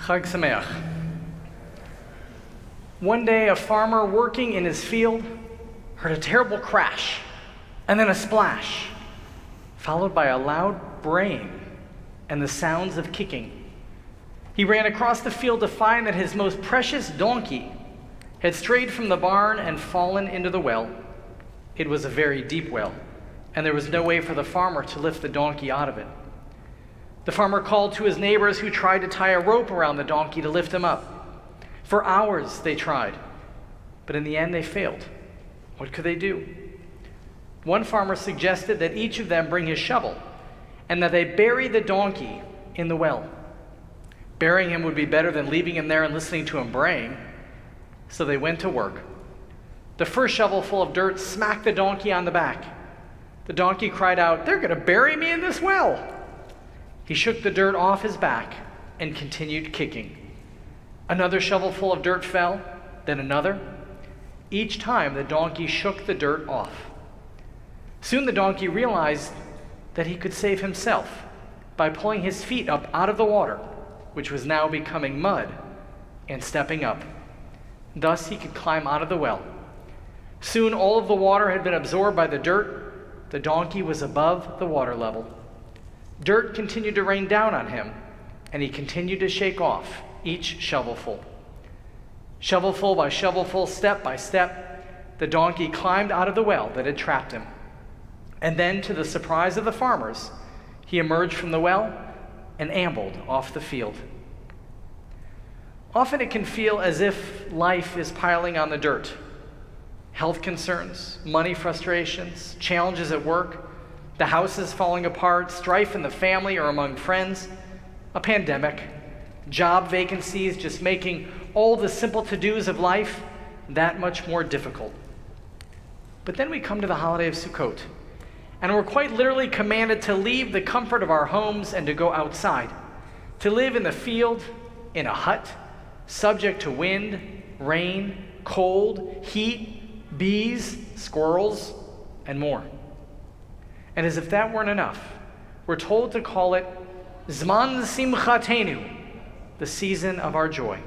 Chag Sameach. One day, a farmer working in his field heard a terrible crash and then a splash, followed by a loud braying and the sounds of kicking. He ran across the field to find that his most precious donkey had strayed from the barn and fallen into the well. It was a very deep well, and there was no way for the farmer to lift the donkey out of it. The farmer called to his neighbors, who tried to tie a rope around the donkey to lift him up. For hours they tried, but in the end they failed. What could they do? One farmer suggested that each of them bring his shovel and that they bury the donkey in the well. Burying him would be better than leaving him there and listening to him braying. So they went to work. The first shovelful of dirt smacked the donkey on the back. The donkey cried out, "They're going to bury me in this well." He shook the dirt off his back and continued kicking. Another shovelful of dirt fell, then another. Each time the donkey shook the dirt off. Soon the donkey realized that he could save himself by pulling his feet up out of the water, which was now becoming mud, and stepping up. Thus he could climb out of the well. Soon all of the water had been absorbed by the dirt. The donkey was above the water level. Dirt continued to rain down on him, and he continued to shake off each shovelful. Shovelful by shovelful, step by step, the donkey climbed out of the well that had trapped him. And then, to the surprise of the farmers, he emerged from the well and ambled off the field. Often it can feel as if life is piling on the dirt. Health concerns, money frustrations, challenges at work, the house is falling apart, strife in the family or among friends, a pandemic, job vacancies just making all the simple to-dos of life that much more difficult. But then we come to the holiday of Sukkot, and we're quite literally commanded to leave the comfort of our homes and to go outside, to live in the field, in a hut, subject to wind, rain, cold, heat, bees, squirrels, and more. And as if that weren't enough, we're told to call it Zman Simchatenu, the season of our joy.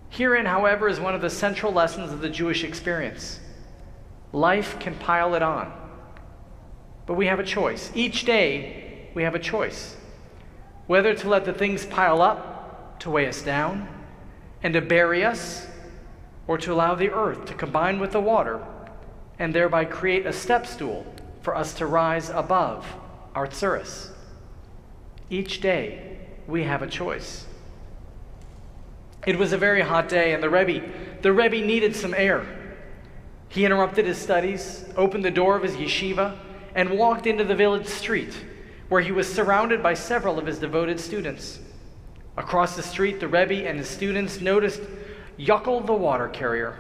Herein, however, is one of the central lessons of the Jewish experience. Life can pile it on, but we have a choice. Each day, we have a choice. Whether to let the things pile up to weigh us down and to bury us, or to allow the earth to combine with the water and thereby create a step stool for us to rise above our tsuris. Each day, we have a choice. It was a very hot day, and the Rebbe needed some air. He interrupted his studies, opened the door of his yeshiva, and walked into the village street, where he was surrounded by several of his devoted students. Across the street, the Rebbe and his students noticed Yuckel the water carrier.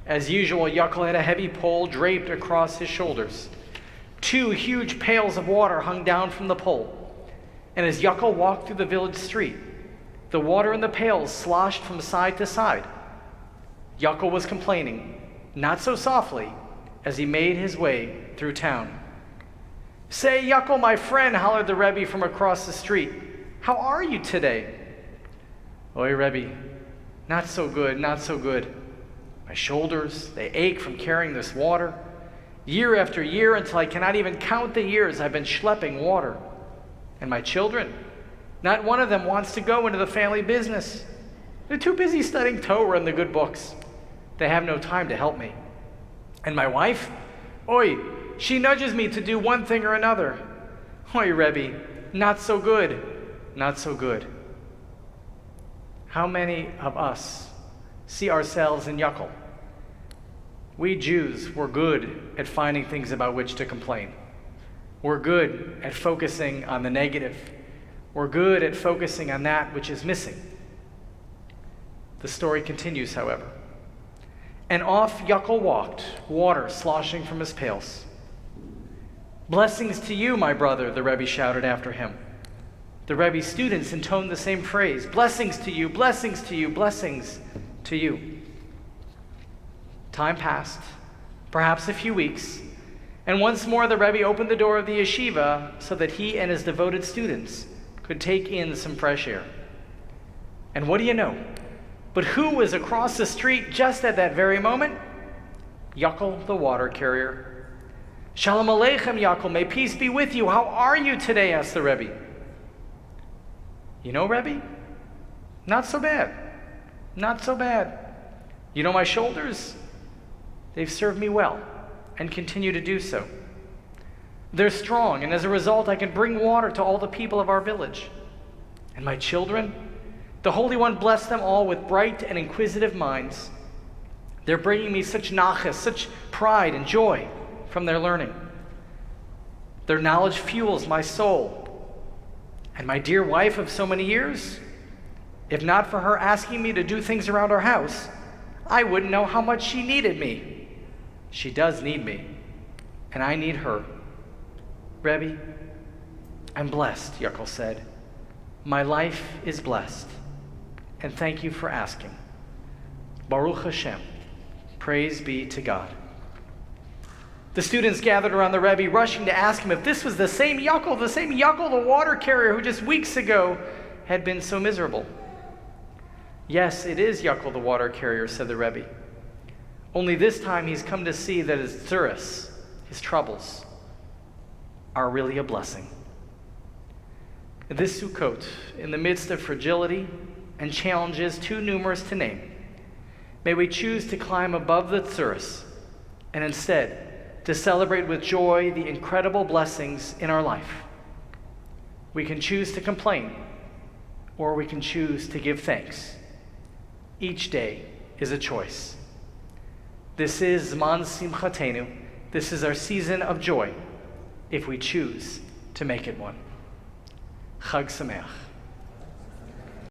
As usual, Yuckel had a heavy pole draped across his shoulders. 2 huge pails of water hung down from the pole. And as Yuckel walked through the village street, the water in the pails sloshed from side to side. Yuckel was complaining, not so softly, as he made his way through town. "Say, Yuckel, my friend," hollered the Rebbe from across the street. "How are you today?" "Oi, Rebbe, not so good, not so good. My shoulders, they ache from carrying this water. Year after year, until I cannot even count the years I've been schlepping water. And my children, not one of them wants to go into the family business. They're too busy studying Torah and the good books. They have no time to help me. And my wife, oi, she nudges me to do one thing or another. Oi, Rebbe, not so good, not so good." How many of us see ourselves in Yuckel? We Jews were good at finding things about which to complain. We're good at focusing on the negative. We're good at focusing on that which is missing. The story continues, however. And off Yuckel walked, water sloshing from his pails. "Blessings to you, my brother," the Rebbe shouted after him. The Rebbe's students intoned the same phrase, "Blessings to you, blessings to you, blessings to you." Time passed, perhaps a few weeks, and once more the Rebbe opened the door of the yeshiva so that he and his devoted students could take in some fresh air. And what do you know? But who was across the street just at that very moment? Yaakov, the water carrier. Shalom Aleichem, Yaakov, may peace be with you. How are you today? Asked the Rebbe. You know, Rebbe? Not so bad. Not so bad. You know my shoulders? They've served me well and continue to do so. They're strong, and as a result, I can bring water to all the people of our village. And my children? The Holy One bless them all with bright and inquisitive minds. They're bringing me such nachas, such pride and joy from their learning. Their knowledge fuels my soul. And my dear wife of so many years, if not for her asking me to do things around our house, I wouldn't know how much she needed me. She does need me, and I need her. Rebbe, I'm blessed, Yaakov said. My life is blessed, and thank you for asking. Baruch Hashem, praise be to God. The students gathered around the Rebbe, rushing to ask him if this was the same Yaakov, the water carrier who just weeks ago had been so miserable. Yes, it is Yaakov, the water carrier, said the Rebbe. Only this time he's come to see that his tzuras, his troubles, are really a blessing. This Sukkot, in the midst of fragility and challenges too numerous to name, may we choose to climb above the tzuras and instead to celebrate with joy the incredible blessings in our life. We can choose to complain, or we can choose to give thanks. Each day is a choice. This is Zman Simchatenu. This is our season of joy, if we choose to make it one. Chag Sameach.